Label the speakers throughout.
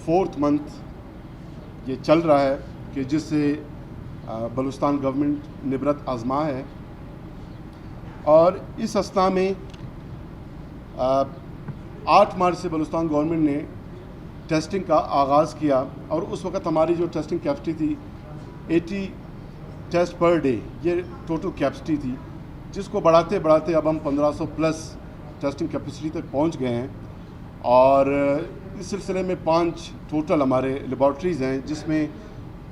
Speaker 1: 4th month ये चल रहा है कि जिससे बलूचिस्तान गवर्नमेंट निबरत आजमा है। और इस असना में 8 मार्च से बलूचिस्तान गवर्नमेंट ने टेस्टिंग का आगाज़ किया और उस वक़्त हमारी जो टेस्टिंग कैपेसिटी थी 80 टेस्ट पर डे, ये टोटल कैपेसिटी थी, जिसको बढ़ाते बढ़ाते अब हम 1500 प्लस टेस्टिंग कैपेसिटी तक पहुंच गए हैं। और इस सिलसिले में 5 टोटल हमारे लेबॉर्ट्रीज़ हैं, जिसमें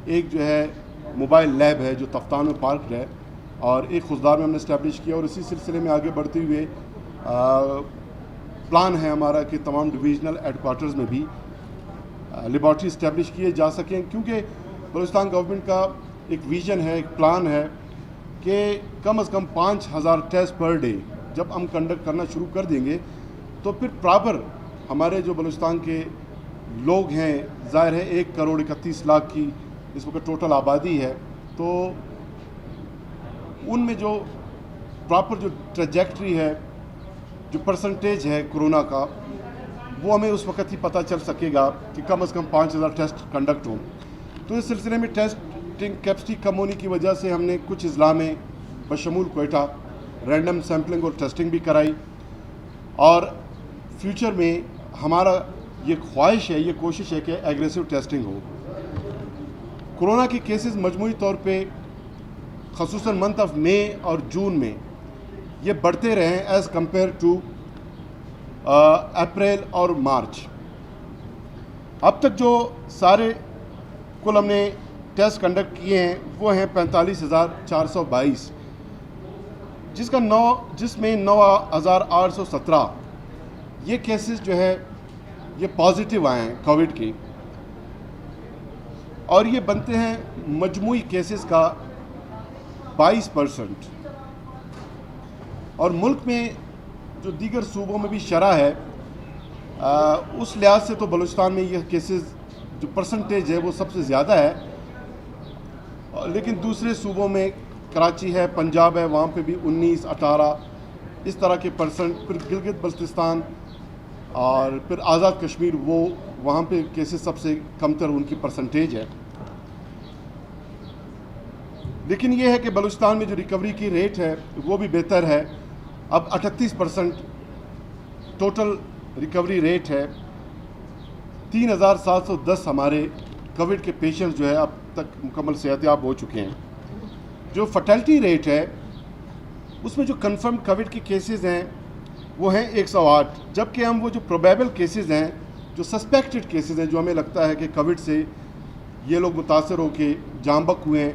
Speaker 1: एक जो है मोबाइल लैब है जो तफ्तान में पार्क है और एक खुशदार में हमने इस्टेब्लिश किया। और इसी सिलसिले में आगे बढ़ते हुए प्लान है हमारा कि तमाम डिवीज़नल हेडक्वार्टर्स में भी लेबॉर्ट्री इस्टेब्लिश किए जा सकें, क्योंकि बलूचिस्तान गवर्नमेंट का एक विज़न है, एक प्लान है कि कम से कम 5000 टेस्ट पर डे जब हम कंडक्ट करना शुरू कर देंगे तो फिर प्रॉपर हमारे जो बलूचिस्तान के लोग हैं, ज़ाहिर है 1 करोड़ 31 लाख की इस वक्त टोटल आबादी है, तो उनमें जो प्रॉपर जो ट्रेजेक्ट्री है, जो परसेंटेज है कोरोना का, वो हमें उस वक्त ही पता चल सकेगा कि कम से कम 5000 टेस्ट कंडक्ट हों। तो इस सिलसिले में टेस्टिंग कैपेसिटी कम होने की वजह से हमने कुछ अजला में बशमूल क्वेटा रैंडम सैम्पलिंग और टेस्टिंग भी कराई। और फ्यूचर में हमारा ये ख्वाहिश है, ये कोशिश है कि एग्रेसिव टेस्टिंग हो। कोरोना के केसेस मजमूई तौर पे ख़ुसूसन मंथ ऑफ मई और जून में ये बढ़ते रहे हैं एज़ कम्पेयर टू अप्रैल और मार्च। अब तक जो सारे कुल हमने टेस्ट कंडक्ट किए हैं वो हैं 45,422, जिसमें 9,817 ये केसेस जो है ये पॉजिटिव आए हैं कोविड के, और ये बनते हैं मजमूई केसेस का 22%। और मुल्क में जो दीगर सूबों में भी शरह है उस लिहाज से तो बलूचिस्तान में ये केसेस जो परसेंटेज है वो सबसे ज़्यादा है, लेकिन दूसरे सूबों में कराची है, पंजाब है, वहाँ पे भी 19, 18 इस तरह के परसेंट। फिर गिलगित बल्तिस्तान और फिर आज़ाद कश्मीर, वो वहाँ पे केसेस सबसे कमतर उनकी परसेंटेज है। लेकिन ये है कि बलूचिस्तान में जो रिकवरी की रेट है वो भी बेहतर है। अब 38% टोटल रिकवरी रेट है। 3,710 हमारे कोविड के पेशेंट्स जो है अब तक मुकम्मल सेहतयाब हो चुके हैं। जो फर्टेलिटी रेट है उसमें जो कंफर्म कोविड के केसेस हैं वो हैं 108, जबकि हम वो जो प्रोबेबल केसेस हैं, जो सस्पेक्टेड केसेस हैं, जो हमें लगता है कि कोविड से ये लोग मुतासर होकर जाम बक हुए हैं,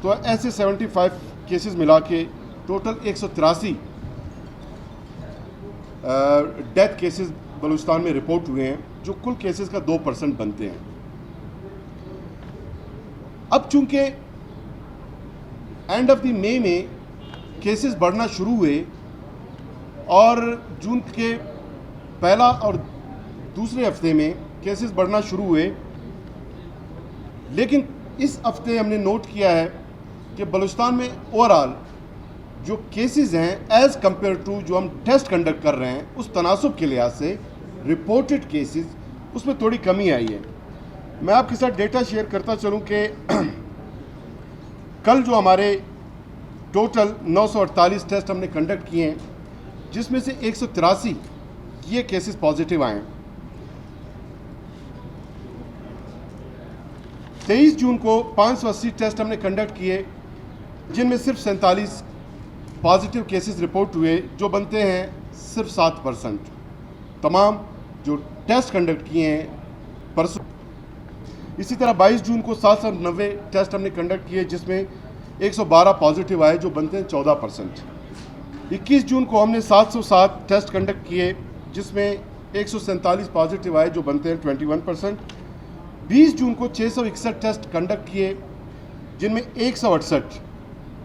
Speaker 1: तो ऐसे 75 केसेस मिला के टोटल 183 डेथ केसेस बलूचिस्तान में रिपोर्ट हुए हैं, जो कुल केसेस का 2% बनते हैं। अब चूंकि एंड ऑफ द मई में केसेस बढ़ना शुरू हुए और जून के पहला और दूसरे हफ्ते में केसेस बढ़ना शुरू हुए, लेकिन इस हफ्ते हमने नोट किया है कि बलूचिस्तान में ओवरऑल जो केसेस हैं एज़ कंपेयर टू जो हम टेस्ट कंडक्ट कर रहे हैं उस तनासुब के लिहाज से रिपोर्टेड केसेस उसमें थोड़ी कमी आई है। मैं आपके साथ डेटा शेयर करता चलूं कि कल जो हमारे टोटल 948 टेस्ट हमने कंडक्ट किए हैं, जिसमें से 183 ये केसेस पॉजिटिव आए हैं। 23 जून को 580 टेस्ट हमने कंडक्ट किए, जिनमें सिर्फ 47 पॉजिटिव केसेस रिपोर्ट हुए, जो बनते हैं सिर्फ 7%। तमाम जो टेस्ट कंडक्ट किए हैं परसों। इसी तरह 22 जून को 790 टेस्ट हमने कंडक्ट किए, जिसमें 112 पॉजिटिव आए, जो बनते हैं 14%। 21 जून को हमने 707 टेस्ट कंडक्ट किए, जिसमें 147 पॉजिटिव आए, जो बनते हैं 21%। 20 जून को 661 टेस्ट कंडक्ट किए, जिनमें 168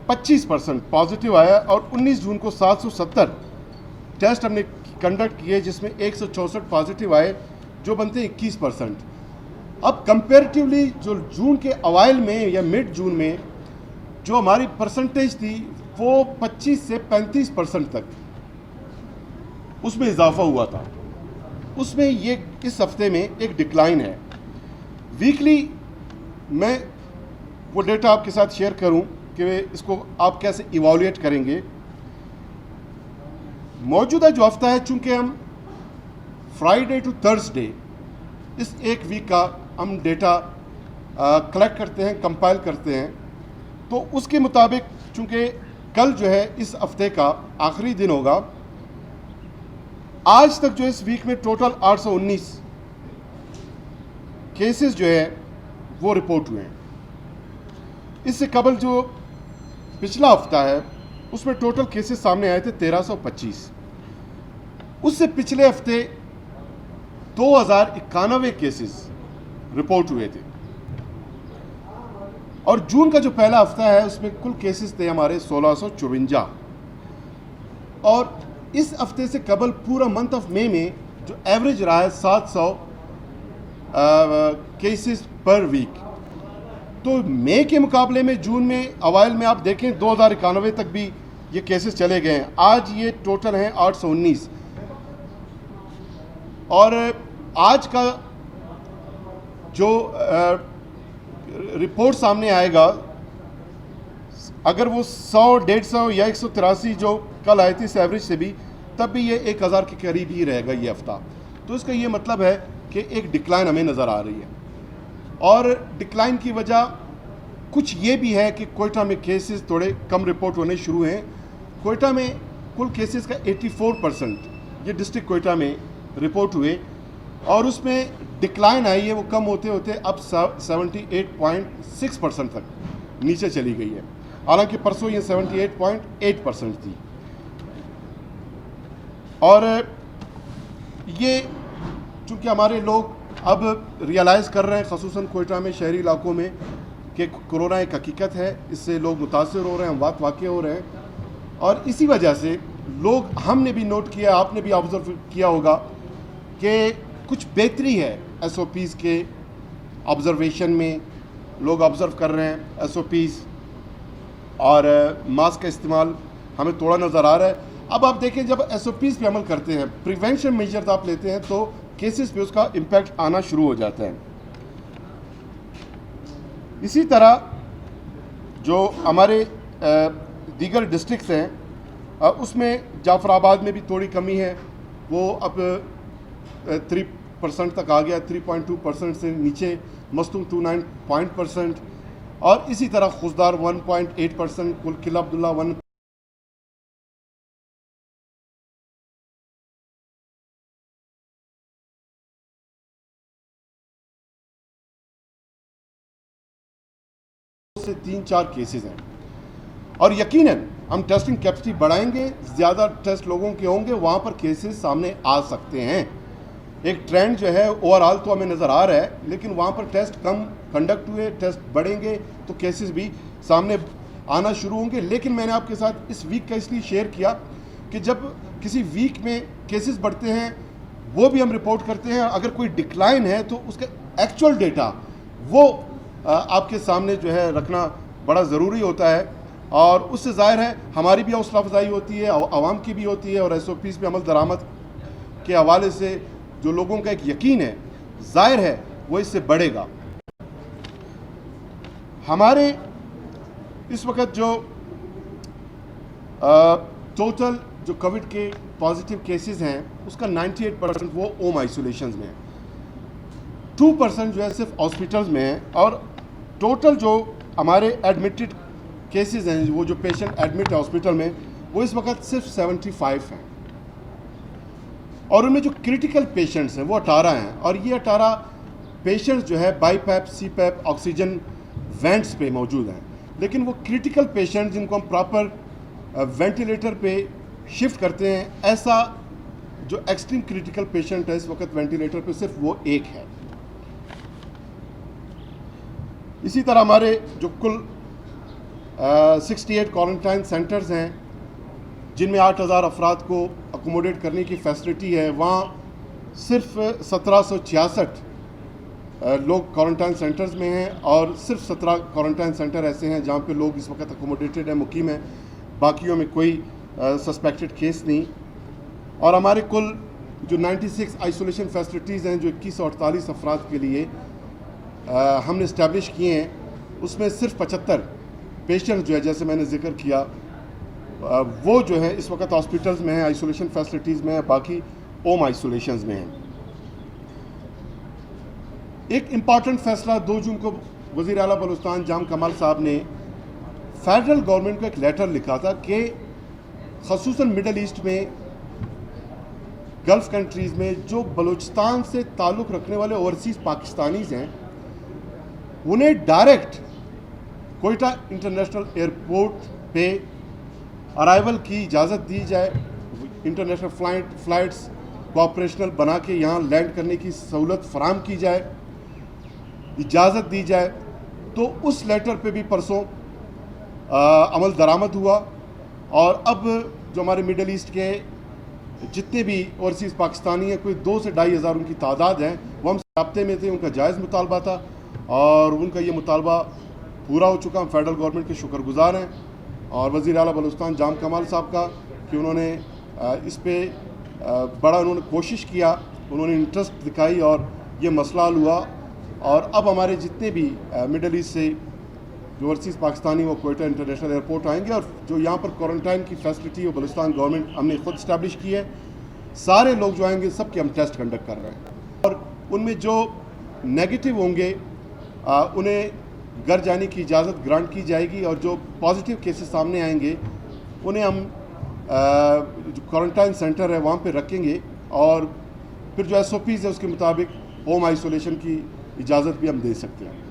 Speaker 1: 25% पॉजिटिव आया। और 19 जून को 770 टेस्ट हमने कंडक्ट किए, जिसमें 164 पॉजिटिव आए, जो बनते हैं 21%। अब कंपेरेटिवली जो जून के अवाइल में या मिड जून में जो हमारी परसेंटेज थी वो 25 से 35% तक उसमें इजाफा हुआ था, उसमें ये इस हफ्ते में एक डिक्लाइन है। वीकली मैं वो डेटा आपके साथ शेयर करूं कि इसको आप कैसे इवैल्यूएट करेंगे। मौजूदा जो हफ्ता है, चूंकि हम फ्राइडे टू थर्सडे इस एक वीक का हम डेटा कलेक्ट करते हैं, कंपाइल करते हैं, तो उसके मुताबिक चूंकि कल जो है इस हफ्ते का आखिरी दिन होगा, आज तक जो इस वीक में टोटल 819 केसेस जो है वो रिपोर्ट हुए हैं। इससे कबल जो पिछला हफ्ता है उसमें टोटल केसेस सामने आए थे 1325। उससे पिछले हफ्ते 2091 केसेस रिपोर्ट हुए थे। और जून का जो पहला हफ्ता है उसमें कुल केसेस थे हमारे 1654। और इस हफ्ते से कबल पूरा मंथ ऑफ मई में जो एवरेज रहा है 700 केसेस पर वीक। तो मई के मुकाबले में जून में अवाइल में आप देखें 2091 तक भी ये केसेस चले गए हैं। आज ये टोटल हैं 819। और आज का जो रिपोर्ट सामने आएगा, अगर वो 100, 150 या 183 जो कल आए थे इस एवरेज से भी, तब भी ये 1000 के करीब ही रहेगा ये हफ्ता। तो इसका ये मतलब है कि एक डिक्लाइन हमें नज़र आ रही है। और डिक्लाइन की वजह कुछ ये भी है कि कोयटा में केसेस थोड़े कम रिपोर्ट होने शुरू हैं। कोयटा में कुल केसेस का 84% ये डिस्ट्रिक्ट कोयटा में रिपोर्ट हुए, और उसमें डिक्लाइन आई है, वो कम होते होते अब 78.6% तक नीचे चली गई है। हालांकि परसों ये 78.8% थी। और ये चूँकि हमारे लोग अब रियलाइज़ कर रहे हैं, ख़ुसूसन कोयटा में शहरी इलाकों में, कि कोरोना एक हकीकत है, इससे लोग मुतासर हो रहे हैं, हम वाक़ई हो रहे हैं। और इसी वजह से लोग, हमने भी नोट किया, आपने भी ऑब्ज़र्व किया होगा कि कुछ बेहतरी है SOPs के ऑब्ज़र्वेशन में। लोग ऑब्ज़र्व कर रहे हैं SOPs, और मास्क का इस्तेमाल हमें थोड़ा नज़र आ रहा है। अब आप देखें, जब SOPs पे अमल करते हैं, प्रिवेंशन मेजर्स आप लेते हैं, तो केसेस पे उसका इम्पैक्ट आना शुरू हो जाता है। इसी तरह जो हमारे दीगर डिस्ट्रिक्ट्स हैं, उसमें जाफराबाद में भी थोड़ी कमी है, वो अब 3% तक आ गया, 3.2% से नीचे, मस्तूम 29%। और इसी तरह खुशदार 1.8%, कुल किला अब्दुल्ला 1। से 3-4 केसेस हैं। और यकीनन हम टेस्टिंग कैपेसिटी बढ़ाएंगे, ज़्यादा टेस्ट लोगों के होंगे, वहाँ पर केसेस सामने आ सकते हैं। एक ट्रेंड जो है ओवरऑल तो हमें नज़र आ रहा है, लेकिन वहाँ पर टेस्ट कम कंडक्ट हुए, टेस्ट बढ़ेंगे तो केसेस भी सामने आना शुरू होंगे। लेकिन मैंने आपके साथ इस वीक का इसलिए शेयर किया कि जब किसी वीक में केसेस बढ़ते हैं, वो भी हम रिपोर्ट करते हैं। अगर कोई डिक्लाइन है तो उसका एक्चुअल डेटा वो आपके सामने जो है रखना बड़ा ज़रूरी होता है। और उससे ज़ाहिर है हमारी भी हौसला अफजाई होती है, आवाम की भी होती है, और SOPs पे अमल दरामद के हवाले से जो लोगों का एक यकीन है, ज़ाहिर है वो इससे बढ़ेगा। हमारे इस वक्त जो टोटल जो कोविड के पॉजिटिव केसेस हैं, उसका 98% वो होम आइसोलेशन में है, 2% जो है सिर्फ हॉस्पिटल्स में है। और टोटल जो हमारे एडमिटेड केसेस हैं, वो जो पेशेंट एडमिट है हॉस्पिटल में, वो इस वक्त सिर्फ 75 हैं। और उनमें जो क्रिटिकल पेशेंट्स हैं वो 18 हैं। और ये 18 पेशेंट्स जो है बाईपैप, सीपैप, ऑक्सीजन वेंट्स पे मौजूद हैं। लेकिन वो क्रिटिकल पेशेंट जिनको हम प्रॉपर वेंटिलेटर पे शिफ्ट करते हैं, ऐसा जो एक्सट्रीम क्रिटिकल पेशेंट है इस वक्त वेंटिलेटर पे, सिर्फ वो एक है। इसी तरह हमारे जो कुल 68 क्वारंटाइन सेंटर्स हैं, जिनमें 8000 अफराद को अकोमोडेट करने की फैसिलिटी है, वहाँ सिर्फ 1766 लोग क्वारंटाइन सेंटर्स में हैं। और सिर्फ 17 क्वारंटाइन सेंटर ऐसे हैं जहाँ पे लोग इस वक्त अकोमोडेटेड हैं, मुकीम हैं, बाकियों में कोई सस्पेक्टेड केस नहीं। और हमारे कुल जो 96 आइसोलेशन फैसिलिटीज़ हैं, जो 2148 अफराद के लिए, हमने इस्टेब्लिश किए हैं उसमें सिर्फ 75 पेशेंट जो है, जैसे मैंने जिक्र किया, वो जो है इस वक्त हॉस्पिटल्स में हैं, आइसोलेशन फैसिलिटीज़ में हैं, बाकी होम आइसोलेशंस में हैं। एक इम्पॉर्टेंट फैसला 2 जून को वज़ीर आला बलूचिस्तान जाम कमाल साहब ने फेडरल गवर्नमेंट को एक लेटर लिखा था कि ख़ुसूसन मिडल ईस्ट में, गल्फ़ कंट्रीज़ में जो बलूचिस्तान से ताल्लुक़ रखने वाले ओवरसीज़ पाकिस्तानीज़ हैं, उन्हें डायरेक्ट कोयटा इंटरनेशनल एयरपोर्ट पे अराइवल की इजाज़त दी जाए, इंटरनेशनल फ़्लाइट्स को ऑपरेशनल बना के यहाँ लैंड करने की सहूलत फराम की जाए, इजाज़त दी जाए। तो उस लेटर पे भी परसों अमल दरामद हुआ और अब जो हमारे मिडल ईस्ट के जितने भी ओवरसीज़ पाकिस्तानी हैं, कोई 2 से 2,500 उनकी तादाद है, वो हम राब्ते में थे। उनका जायज़ मुतालबा था और उनका ये मुतालबा पूरा हो चुका। हम फेडरल गवर्नमेंट के शुक्रगुजार हैं और वज़ीर आला बलूचिस्तान जाम कमाल साहब का कि उन्होंने इस पर बड़ा उन्होंने कोशिश किया, उन्होंने इंटरेस्ट दिखाई और ये मसला हल हुआ। और अब हमारे जितने भी मिडल ईस्ट से जो ओवरसीज़ पाकिस्तानी वो कोयटा इंटरनेशनल एयरपोर्ट आएंगे और जो यहाँ पर क्वारंटाइन की फैसिलिटी वो बलूचिस्तान गवर्नमेंट हमने खुद इस्टेब्लिश की है। सारे लोग जो आएंगे सबके हम टेस्ट कंडक्ट कर रहे हैं और उनमें जो नेगेटिव होंगे उन्हें घर जाने की इजाज़त ग्रांट की जाएगी और जो पॉजिटिव केसेस सामने आएंगे उन्हें हम जो क्वारंटाइन सेंटर है वहाँ पे रखेंगे और फिर जो SOPs है उसके मुताबिक होम आइसोलेशन की इजाज़त भी हम दे सकते हैं।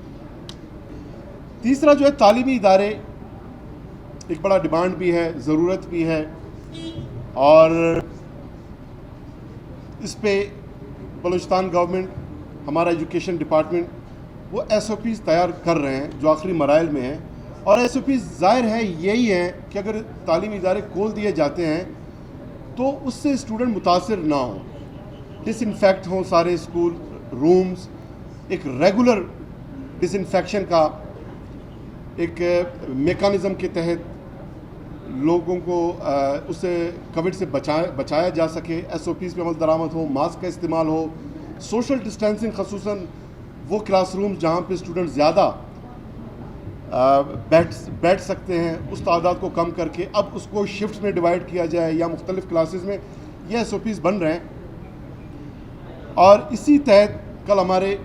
Speaker 1: तीसरा जो है तालीमी इदारे, एक बड़ा डिमांड भी है, ज़रूरत भी है और इस पे बलूचिस्तान गवर्नमेंट, हमारा एजुकेशन डिपार्टमेंट वो SOPs तैयार कर रहे हैं जो आखिरी मराइल में हैं। और SOPs ज़ाहिर है यही है कि अगर तालीमी इदारे खोल दिए जाते हैं तो उससे स्टूडेंट मुतासिर ना हो, डिसइंफेक्ट हों सारे स्कूल रूम्स, एक रेगुलर डिसइंफेक्शन का एक मेकानिज़म के तहत लोगों को उससे कोविड से बचाया जा सके। SOPs पे अमल दरामद हो, मास्क का इस्तेमाल हो, सोशल डिस्टेंसिंग, ख़ुसूसन वो क्लासरूम जहाँ पे स्टूडेंट ज़्यादा बैठ सकते हैं उस तादाद को कम करके अब उसको शिफ्ट में डिवाइड किया जाए या मुख्तलिफ़ क्लासेस में, ये SOPs बन रहे हैं। और इसी तहत कल हमारे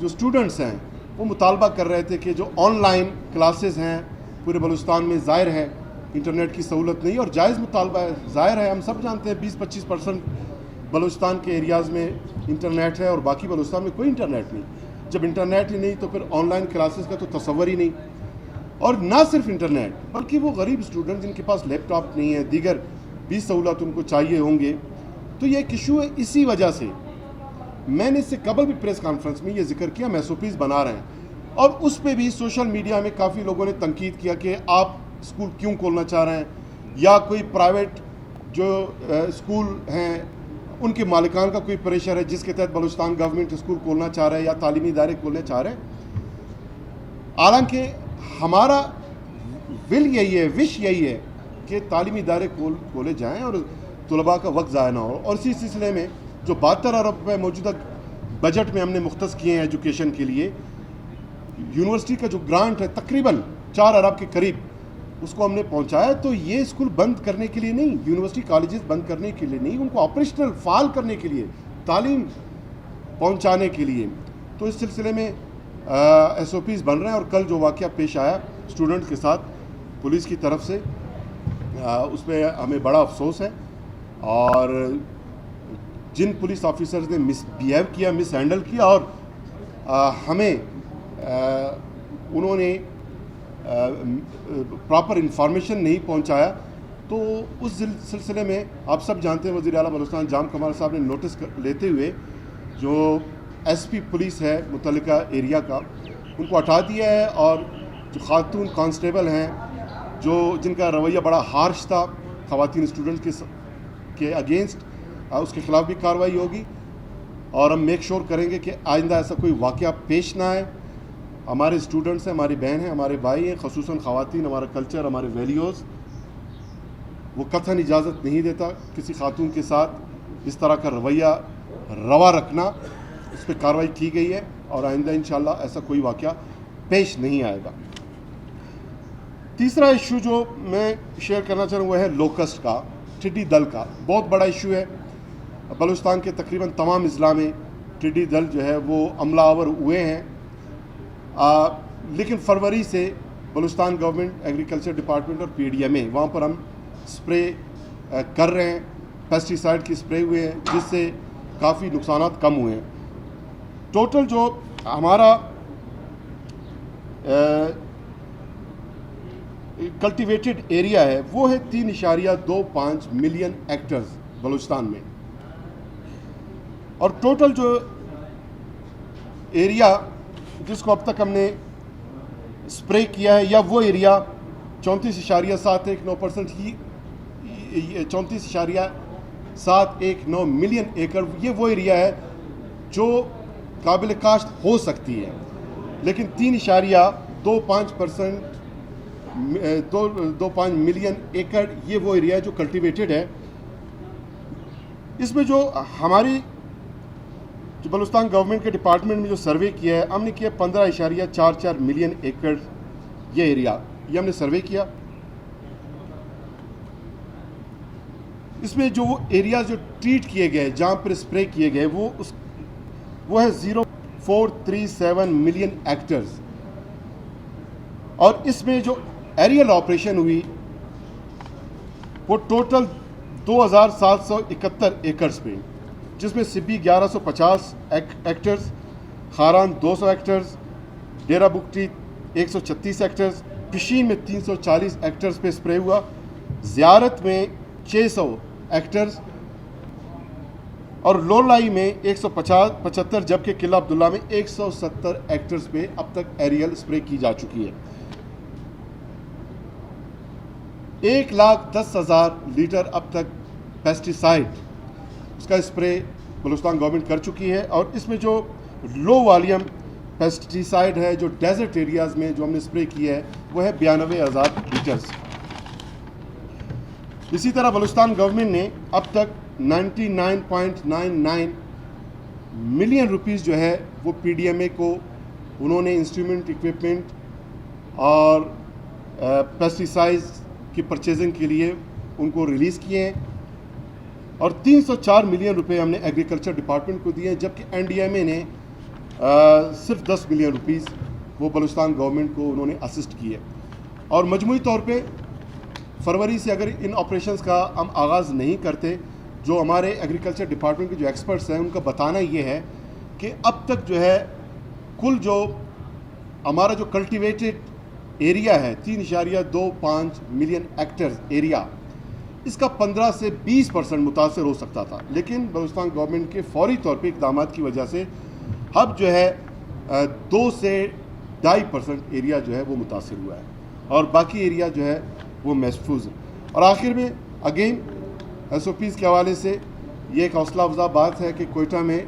Speaker 1: जो स्टूडेंट्स हैं वो मुतालबा कर रहे थे कि जो ऑनलाइन क्लासेस हैं पूरे बलूचिस्तान में, ज़ाहिर है इंटरनेट की सहूलत नहीं और जायज़ मुतालबा है, ज़ाहिर है हम सब जानते हैं 20-25% बलूचिस्तान के एरियाज़ में इंटरनेट है और बाकी बलूचिस्तान में कोई इंटरनेट नहीं। जब इंटरनेट ही नहीं तो फिर ऑनलाइन क्लासेस का तो तसव्वुर ही नहीं। और ना सिर्फ इंटरनेट बल्कि वो गरीब स्टूडेंट जिनके पास लैपटॉप नहीं है, दीगर भी सहूलत उनको चाहिए होंगे। तो ये एक इशू है। इसी वजह से मैंने इससे कबल भी प्रेस कॉन्फ्रेंस में ये जिक्र किया, हम SOPs बना रहे हैं और उस पर भी सोशल मीडिया में काफ़ी लोगों ने तनकीद किया कि आप स्कूल क्यों खोलना चाह रहे हैं या कोई प्राइवेट जो स्कूल हैं उनके मालिकान का कोई प्रेशर है जिसके तहत बलूचिस्तान गवर्नमेंट स्कूल खोलना चाह रहा है या तालीमी इदारे खोलने चाह रहे हैं। हालांकि हमारा विल यही है, विश यही है कि तालीमी इदारे खोले जाएँ और तलबा का वक्त ज़ाया ना हो। और इसी सिलसिले में जो 72 अरब रुपये मौजूदा बजट में हमने मुख्तस किए हैं एजुकेशन के लिए, यूनिवर्सिटी का जो ग्रांट है तकरीबन 4 अरब के करीब उसको हमने पहुंचाया। तो ये स्कूल बंद करने के लिए नहीं, यूनिवर्सिटी कॉलेजेस बंद करने के लिए नहीं, उनको ऑपरेशनल फाल करने के लिए, तालीम पहुंचाने के लिए। तो इस सिलसिले में SOPs बन रहे हैं और कल जो वाक़या पेश आया स्टूडेंट के साथ पुलिस की तरफ से उस पर हमें बड़ा अफसोस है। और जिन पुलिस ऑफिसर्स ने मिसबिहेव किया, मिस हैंडल किया और हमें उन्होंने प्रॉपर इंफॉर्मेशन नहीं पहुंचाया, तो उस सिलसिले में आप सब जानते हैं वज़ीर आला बलूचिस्तान जाम कमाल साहब ने नोटिस लेते हुए जो SP पुलिस है मुतल्लिका एरिया का, उनको हटा दिया है और जो खातून कांस्टेबल हैं जो जिनका रवैया बड़ा हार्श था ख़वातीन स्टूडेंट्स के अगेंस्ट, उसके ख़िलाफ़ भी कार्रवाई होगी। और हम मेक श्योर करेंगे कि आइंदा ऐसा कोई वाक़या पेश ना आए। हमारे स्टूडेंट्स हैं, हमारी बहन हैं, हमारे भाई हैं, ख़ुसूसन ख़वातीन, हमारा कल्चर, हमारे वैल्यूज़, वो कतई इजाज़त नहीं देता किसी खातून के साथ इस तरह का रवैया रवा रखना। उस पर कार्रवाई की गई है और आइंदा इंशाल्लाह ऐसा कोई वाक़या पेश नहीं आएगा। तीसरा इशू जो मैं शेयर करना चाह रहा हूँ वह है लोकस्ट का, टिड्डी दल का। बहुत बड़ा इशू है। बलूचिस्तान के तकरीबन तमाम अजला में टिड्डी दल जो है वो अमलावर हुए हैं, लेकिन फरवरी से बलूचिस्तान गवर्नमेंट एग्रीकल्चर डिपार्टमेंट और PDMA वहाँ पर हम स्प्रे कर रहे हैं, पेस्टिसाइड की स्प्रे हुए हैं, जिससे काफ़ी नुकसानात कम हुए हैं। टोटल जो हमारा कल्टिवेटेड एरिया है वो है 3.25 मिलियन हेक्टर्स बलूचिस्तान में, और टोटल जो एरिया जिसको अब तक हमने स्प्रे किया है, या वो एरिया 34.719% ही 34.719 मिलियन एकड़, ये वो एरिया है जो काबिल काश्त हो सकती है। लेकिन 3.25 मिलियन एकड़ ये वो एरिया है जो कल्टिवेटेड है। इसमें जो हमारी जो बलूचिस्तान गवर्नमेंट के डिपार्टमेंट में जो सर्वे किया है, हमने किया 15.44 मिलियन एकड़ ये एरिया, ये हमने सर्वे किया। इसमें जो एरिया जो ट्रीट किए गए, जहाँ पर स्प्रे किए गए, वो है 0.437 मिलियन हेक्टर्स, और इसमें जो एरियल ऑपरेशन हुई वो टोटल 2771 एकर्स पे, जिसमें सिब्बी 1150 हेक्टर्स, खारान 200 हेक्टर्स, डेरा बुगटी 136 हेक्टर्स, पिशीन में 340 हेक्टर्स पे स्प्रे हुआ, ज़ियारत में 600 हेक्टर्स और लोलाई में 175, जबकि किला अब्दुल्ला में 170 हेक्टर्स पे अब तक एरियल स्प्रे की जा चुकी है। 1,10,000 लीटर अब तक पेस्टिसाइड उसका स्प्रे बलूचिस्तान गवर्नमेंट कर चुकी है, और इसमें जो लो वॉल्यूम पेस्टिसाइड है जो डेजर्ट एरियाज़ में जो हमने स्प्रे किया है वो है 92,000 लीटर्स। इसी तरह बलूचिस्तान गवर्नमेंट ने अब तक 99.99 मिलियन रुपीस जो है वो PDMA को उन्होंने इंस्ट्रूमेंट, इक्विपमेंट और पेस्टिसाइड्स की परचेजिंग के लिए उनको रिलीज़ किए हैं, और 304 मिलियन रुपए हमने एग्रीकल्चर डिपार्टमेंट को दिए हैं, जबकि NDMA ने सिर्फ 10 मिलियन रुपीस वो बलूचिस्तान गवर्नमेंट को उन्होंने असिस्ट किए। और मजमूई तौर पे फरवरी से अगर इन ऑपरेशंस का हम आगाज़ नहीं करते, जो हमारे एग्रीकल्चर डिपार्टमेंट के जो एक्सपर्ट्स हैं उनका बताना ये है कि अब तक जो है कुल जो हमारा जो कल्टिवेटेड एरिया है 3.25 मिलियन हेक्टर्स एरिया, इसका 15 से 20% मुतासर हो सकता था, लेकिन बलूचिस्तान गवर्नमेंट के फौरी तौर पे इक़दामात की वजह से अब जो है 2 से 2.5% एरिया जो है वो मुतासर हुआ है, और बाकी एरिया जो है वो महफूज है। और आखिर में अगेन SOPs के हवाले से ये एक हौसला अफजा बात है कि कोयटा में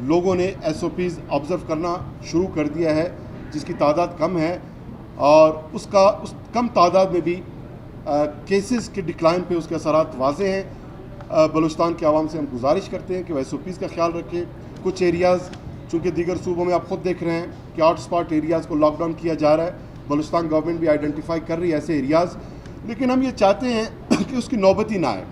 Speaker 1: लोगों ने SOPs ऑब्ज़र्व करना शुरू कर दिया है, जिसकी तादाद कम है, और उस कम तादाद में भी केसेस के डिक्लाइन पे उसके असरात वाज़े हैं। बलूचिस्तान के आवाम से हम गुजारिश करते हैं कि वह SOPs का ख्याल रखें। कुछ एरियाज़ चूँकि दीगर सूबों में आप ख़ुद देख रहे हैं कि हॉटस्पॉट एरियाज़ को लॉकडाउन किया जा रहा है, बलूचिस्तान गवर्नमेंट भी आइडेंटिफाई कर रही है ऐसे एरियाज़, लेकिन हम ये चाहते हैं कि उसकी नौबत ही ना आए,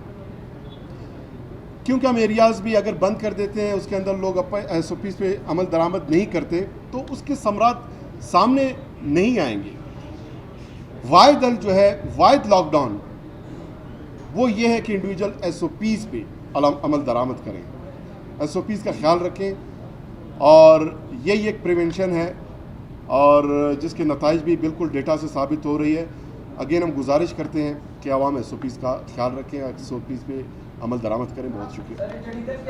Speaker 1: क्योंकि हम एरियाज़ भी अगर बंद कर देते हैं, उसके अंदर लोग अपने SOPs पे अमल दरामद नहीं करते, तो उसके समरात सामने नहीं आएंगे। वाहिद हल जो है, वाहिद लॉकडाउन वो ये है कि इंडिविजुअल SOPs पे अमल दरामद करें, SOPs का ख्याल रखें, और यही एक प्रिवेंशन है और जिसके नताइज भी बिल्कुल डेटा से साबित हो रही है। अगेन हम गुजारिश करते हैं कि आवाम SOPs का ख्याल रखें, SOPs पे अमल दरामद करें। बहुत शुक्रिया।